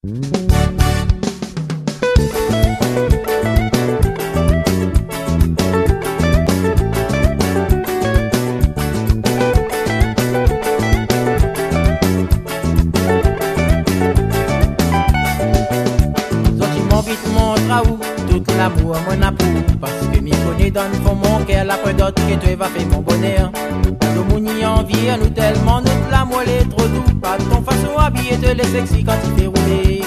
Tout l'amour mon approuve, parce que m'y connais donne pour mon cœur la preuve d'autres que tu vas faire mon bonheur. Nous mouni envie nous tellement notre l'amour est trop doux, pas ton façon habillée te les sexy quand tu fais rouler.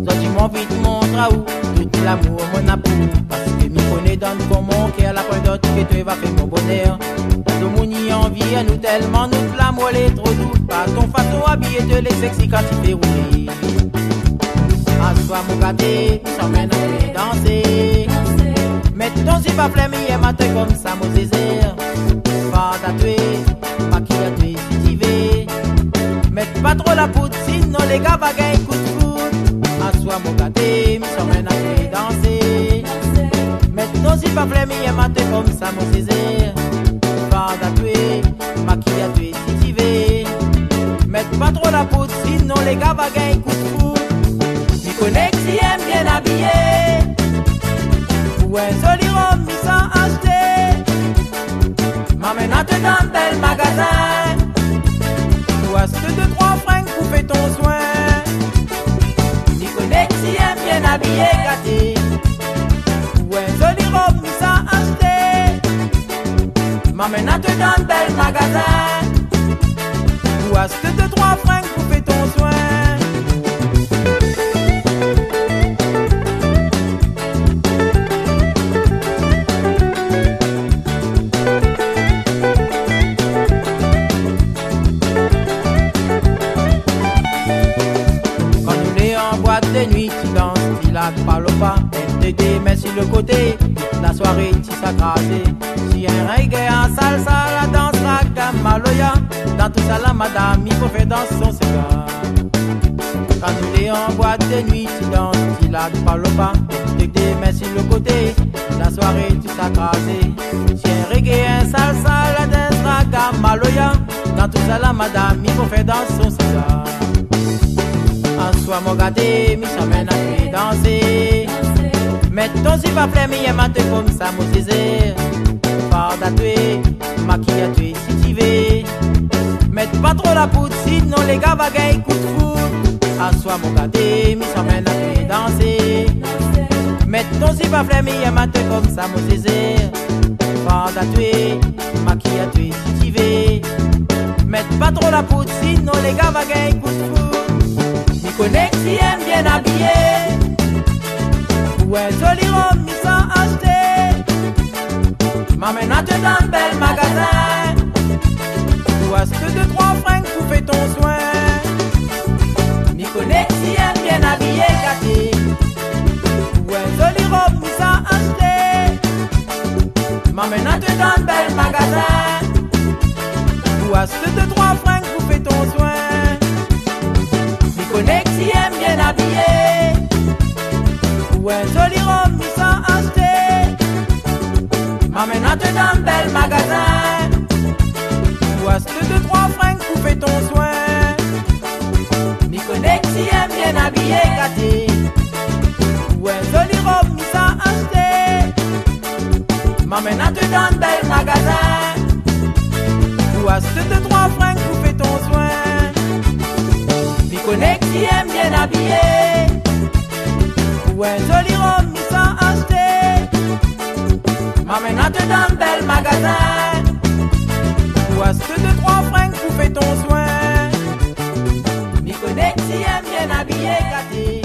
Toi tu m'envies mon traou, tout l'amour mon approuve, parce que m'y connais donne pour mon cœur la preuve d'autres que tu vas faire mon bonheur. Nous mouni envie nous tellement notre l'amour est trop doux, pas ton façon habillée te les sexy quand tu fais rouler. Assois mon gâté, nous sommes allés danser. Mais ton si pas flemme, il matin comme ça, mon désir. Pas tatoué, maquillé, si tu veux. Mets pas trop la poudre, sinon les gars va gagner coup de foot. Assois mon gâté, nous sommes allés danser. Mais ton si pas flemme, il matin comme ça, mon désir. Pas tatoué, maquillé, si tu veux. Mets pas trop la poudre, sinon les gars va gagner coup de foot. Connect si aime bien habillé, ou un joli robe mis sans acheter. M'amène à te dans bel magasin, ou à ce de 3 francs pour faire ton soin. Ni connect si aime bien habillé, gâté, ou un joli robe mis sans acheter. M'amène à te dans bel magasin, ou à ce de 3 francs pour faire ton soin. De nuit, tu danses, tu la parles pas. Elle te met sur le côté, la soirée, tu s'accrasé. Si un reggae en salsa, la danse, la gamme maloya. Dans tout ça, la madame, il faut faire danser son cigare. Quand tu es en boîte de nuit, tu danses, tu la parles pas. Elle te met sur le côté, la soirée, tu s'accrasé. Si un reggae en salsa, la danse, la gamme maloya. Dans tout ça, la madame, il faut faire danser son cigare. Assois mon gâté, mi s'amène à te danser. Mais ton si pas flemme, il matin comme ça, mon désir. Pas tatoué, maquillé, si tu veux. Mets pas trop la poudre, sinon les gars va gagner coup de foot. Assois mon gâté, mi s'amène à te danser. Mais ton si pas flemme, il matin comme ça, mon désir. Pas tatoué, maquillé, si tu veux. Mets pas trop la poudre, sinon les gars va gagner coup de foot. Connect si aime bien habillé, ou un joli robe mis sans acheter. M'amène à te dans bel magasin, ou à ce de 3 francs pour faire ton soin. Mi connect si aime bien habillé, gâté, ou un joli robe mis sans acheter. M'amène à te dans bel magasin, ou à ce de 3 francs pour faire ton soin. Connect si aime bien habillé, ou un joli robe mis sans acheter. M'amène à te dans bel magasin, ou à ce de 3 francs pour faire ton soin. Mi connect si aime bien habillé, gâté, ou un joli robe mis sans acheter. M'amène à te dans bel magasin, ou à ce de 3 francs pour faire ton soin. Connect si aime bien habillé, ou un joli robe mis sans acheter. M'amène à te dans bel magasin, ou à ce de 3 francs pour faire ton soin. Mi connect si aime bien habillé, gâté.